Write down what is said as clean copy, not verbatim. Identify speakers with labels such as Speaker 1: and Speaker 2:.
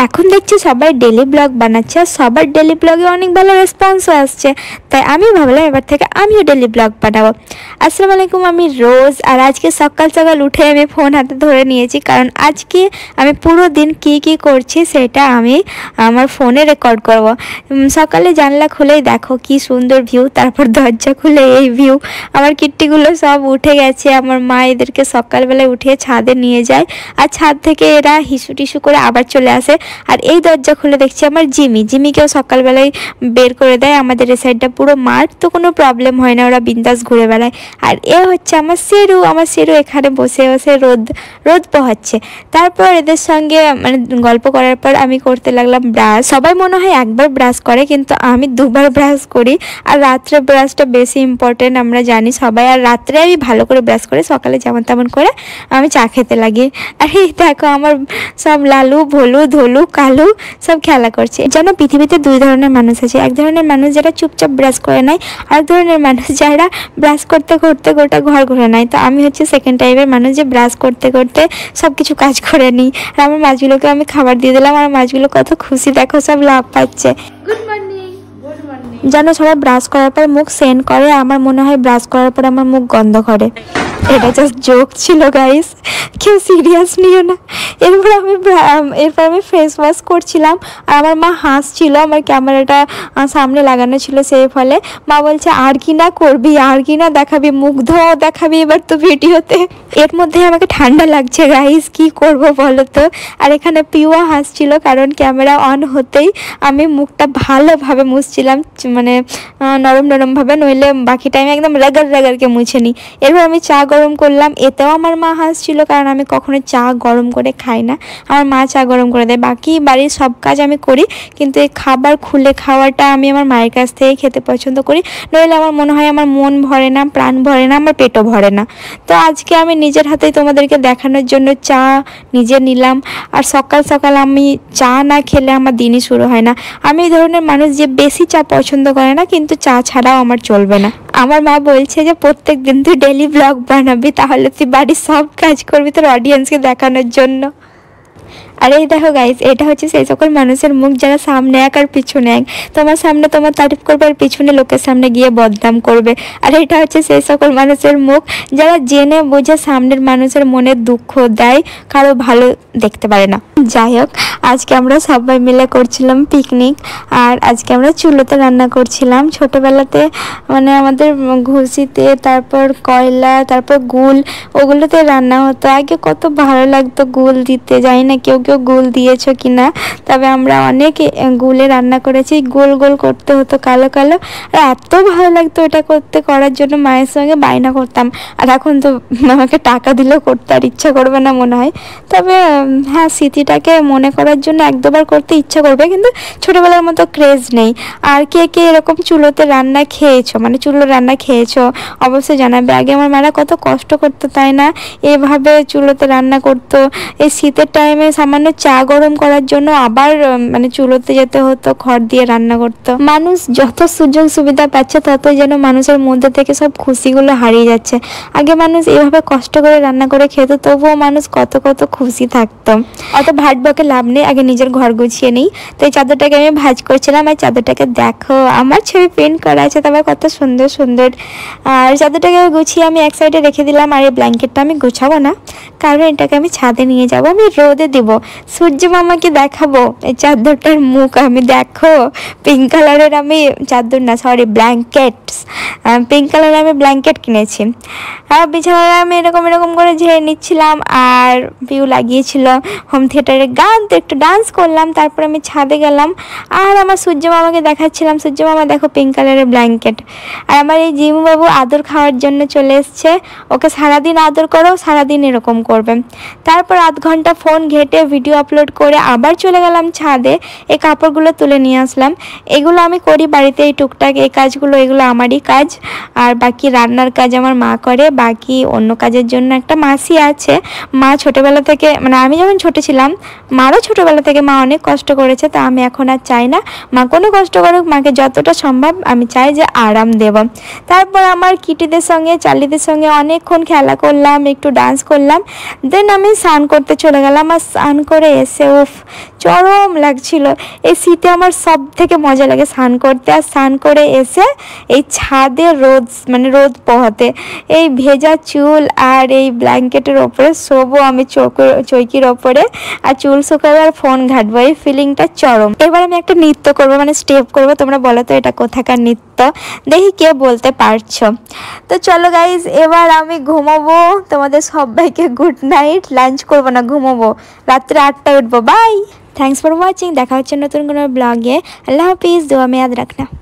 Speaker 1: এখন দেখছি সবাই ডেলি ব্লগ বানাচ্ছে, আর সবার ডেলি ব্লগে অনেক ভালো রেসপন্সও আসছে। তাই আমি ভাবলাম এবার থেকে আমিও ডেলি ব্লগ বানাবো। আসসালামু আলাইকুম, আমি রোজ। আর আজকে সকাল সকাল উঠে আমি ফোন হাতে ধরে নিয়েছি, কারণ আজকে আমি পুরো দিন কি করছি সেটা আমি আমার ফোনে রেকর্ড করব। সকালে জানলা খুলেই দেখো কি সুন্দর ভিউ, তারপর দরজা খুলে এই ভিউ। আমার কিট্টিগুলো সব উঠে গেছে, আমার মা এদেরকে সকালবেলায় উঠিয়ে ছাদে নিয়ে যায়, আর ছাদ থেকে এরা হিসু টিসু করে আবার চলে আসে। আর এই দরজা খুলে দেখছি আমার জিমিকেও সকালবেলায় বের করে দেয়। আমাদের এই সাইডটা পুরো মাঠ, তো কোনো প্রবলেম হয় না, ওরা বিন্দাস ঘুরে বেড়ায়। আর এ হচ্ছে আমার সেরু এখানে বসে বসে রোদ পোহাচ্ছে। তারপর এদের সঙ্গে মানে গল্প করার পর আমি করতে লাগলাম ব্রাশ। সবাই মনে হয় একবার ব্রাশ করে, কিন্তু আমি দুবার ব্রাশ করি। আর রাত্রে ব্রাশটা বেশি ইম্পর্টেন্ট, আমরা জানি সবাই। আর রাত্রে আমি ভালো করে ব্রাশ করে সকালে যেমন তেমন করে আমি চা খেতে লাগি। আর এই দেখো আমার সব লালু ভোলু ধলু কালু সব খেলা করছে। যেন পৃথিবীতে দুই ধরনের মানুষ আছে, এক ধরনের মানুষ যারা চুপচাপ ব্রাশ করে নেয়, আর এক ধরনের মানুষ যারা ব্রাশ করতে করতে গোটা ঘর ঘুরে নেয়। তো আমি হচ্ছে সেকেন্ড টাইপের মানুষ, যে ব্রাশ করতে করতে সব কিছু কাজ করে নিই। আর আমার মাছগুলোকে আমি খাবার দিয়ে দিলাম, আর মাছগুলো কত খুশি, দেখো সব লাভ পাচ্ছে।
Speaker 2: Good morning.
Speaker 1: যেন সবাই ব্রাশ করার পর মুখ সেন্ট করে, আমার মনে হয় ব্রাশ করার পর আমার মুখ গন্ধ করে। এটা জাস্ট জোক ছিল গাইস, কেউ সিরিয়াস নিও না। এরপর আমি ফেস ওয়াশ করছিলাম, আর আমার মা হাসছিল, আমার ক্যামেরাটা সামনে লাগানো ছিল, সেই ফলে মা বলছে আর কি না করবি, আর কি না দেখাবি, মুখ ধোয়াও দেখাবি এবার তো ভিডিওতে। এর মধ্যে আমাকে ঠান্ডা লাগছে গাইস, কি করব বলো তো। আর এখানে পিওয়া হাসছিল, কারণ ক্যামেরা অন হতেই আমি মুখটা ভালোভাবে মুছছিলাম, মানে নরমভাবে, নইলে বাকি টাইমে একদম রাগারকে মুছে নিই। এরপর আমি চা গরম করলাম, এতেও আমার মা হাসছিল, কারণ আমি কখনো চা গরম করে খাই না, আমার মা চা গরম করে দেয়। বাকি বাড়ির সব কাজ আমি করি, কিন্তু এই খাবার খুলে খাওয়াটা আমি আমার মায়ের কাছ থেকে খেতে পছন্দ করি, নইলে আমার মনে হয় আমার মন ভরে না, প্রাণ ভরে না, আমার পেটও ভরে না। তো আজকে আমি নিজের হাতেই তোমাদেরকে দেখানোর জন্য চা নিজে নিলাম। আর সকাল সকাল আমি চা না খেলে আমার দিনই শুরু হয় না। আমি এই ধরনের মানুষ যে বেশি চা পছন্দ করে না, কিন্তু চা ছাড়াও আমার চলবে না। আমার মা বলছে যে প্রত্যেক দিন তুই ডেলি ব্লগ বানাবি, তাহলে তুই বাড়ির সব কাজ করবি তোর অডিয়েন্সকে দেখানোর জন্য। আর এই দেখো গাইস, এটা হচ্ছে সেই সকল মানুষের মুখ যারা সামনে এক আর পিছনে এক। তোমার সামনে তোমার তারিফ করবে, আর পিছনে লোকের সামনে গিয়ে বদনাম করবে। আর এটা হচ্ছে সেই সকল মানুষের মুখ যারা জেনে বুঝে সামনের মানুষের মনে দুঃখ দেয়, কারো ভালো দেখতে পারে না। যাই হোক, আজকে আমরা সবাই মিলে করছিলাম পিকনিক, আর আজকে আমরা চুলোতে রান্না করছিলাম। ছোটোবেলাতে মানে আমাদের ঘুষিতে, তারপর কয়লা, তারপর গুল, ওগুলোতে রান্না হতো। আগে কত ভালো লাগতো গুল দিতে, যাই না কেউ গুল দিয়েছো কিনা, তবে আমরা অনেক গুলে রান্না করেছি। গোল করতে হতো কালো, আর এত ভালো লাগতো এটা করার জন্য মায়ের সঙ্গে বায়না করতাম। আর এখন তো আমাকে টাকা দিলেও করতে আর ইচ্ছা করবে না মনে হয়। তবে হ্যাঁ, স্মৃতিটাকে মনে করার জন্য এক দুবার করতে ইচ্ছা করবে, কিন্তু ছোটোবেলার মতো ক্রেজ নেই। আর কে এরকম চুলোতে রান্না খেয়েছো, মানে চুলোর রান্না খেয়েছো, অবশ্যই জানাবে। আগে আমার মারা কত কষ্ট করতো, তাই না? এভাবে চুলোতে রান্না করতো। এই শীতের টাইমে সামান্য চা গরম করার জন্য আবার মানে চুলোতে যেতে হতো, খড় দিয়ে রান্না করতো। মানুষ যত সুযোগ সুবিধা পাচ্ছে, ততই যেন মানুষের মধ্যে থেকে সব খুশিগুলো হারিয়ে যাচ্ছে। আগে মানুষ এভাবে কষ্ট করে রান্না করে খেত, তবুও মানুষ কত খুশি থাকতো। অত ভাট বকে লাভ নেই, আগে নিজের ঘর গুছিয়ে নিই। তো এই চাদরটাকে আমি ভাঁজ করছিলাম, আর চাদরটাকে দেখো আমার ছবি প্রিন্ট করা আছে, তবে কত সুন্দর। আর চাদরটাকে গুছিয়ে আমি এক সাইডে রেখে দিলাম। আর এই ব্ল্যাঙ্কেটটা আমি গুছাবো না, কারণ এটাকে আমি ছাদে নিয়ে যাবো, আমি রোদে দিব, সূর্য মামাকে দেখাবো এই চাদরটার মুখ। আমি দেখো পিঙ্ক কালারের, আমি চাদর না সরি ব্ল্যাঙ্কেটস, পিঙ্ক কালারের আমি ব্ল্যাঙ্কেট কিনেছি। আর বিছানাটা আমি এরকম করে ঝেড়ে নিচ্ছিলাম, আর ভিউ লাগিয়েছিল হোম থিয়েটারের গান, তো একটু ডান্স করলাম। তারপর আমি ছাদে গেলাম, আর আমার সূর্য মামাকে দেখাচ্ছিলাম। সূর্য মামা দেখো পিঙ্ক কালারের ব্ল্যাঙ্কেট। আর আমার এই জিমু বাবু আদর খাওয়ার জন্য চলে এসছে, ওকে সারাদিন আদর করো, সারাদিন এরকম করবে। তারপর আধ ঘন্টা ফোন ঘেটে ভিডিও আপলোড করে আবার চলে গেলাম ছাদে। এই কাপড়গুলো তুলে নিয়ে আসলাম। এগুলো আমি করি বাড়িতে, এই টুকটাক এই কাজগুলো, এগুলো আমারই কাজ। আর বাকি রান্নার কাজ আমার মা করে, বাকি অন্য কাজের জন্য একটা মাসি আছে। মা ছোটোবেলা থেকে, মানে আমি যখন ছোটো ছিলাম, মারও ছোটোবেলা থেকে মা অনেক কষ্ট করেছে। তা আমি এখন আর চাই না মা কোনো কষ্ট করুক, মাকে যতটা সম্ভব আমি চাই যে আরাম দেব। তারপর আমার কিটিদের সঙ্গে, চালিদের সঙ্গে অনেকক্ষণ খেলা করলাম, একটু ডান্স করলাম। দেন আমি স্নান করতে চলে গেলাম। আর স্নান করে এসে চরম লাগছিল। এই শীতে আমার সব থেকে মজা লাগে স্নান করতে, আর স্নান করে এসে এই ছাদে রোদ মানে রোদ পোহাতে, এই ভেজা চুল আর এই ব্ল্যাঙ্কেটের ওপরে শোবো আমি চৌকির ওপরে, আর চুল শুকাবো আর ফোন ঘাটবো, এই ফিলিংটা চরম। এবার আমি একটা নৃত্য করবো, মানে স্টেপ করবো। তোমরা বলো তো এটা কোথাকার নৃত্য, দেখি কে বলতে পারছো। তো চলো গাইজ, এবার আমি ঘুমাবো। তোমাদের সবাইকে গুড নাইট। লাঞ্চ করবো না, ঘুমাবো। রাত্রে 8টায় উঠবো। Bye, thanks for watching. দেখা হচ্ছে নতুন কোনো ব্লগে। আল্লাহ হাফিজ। দোয়া में याद रखना।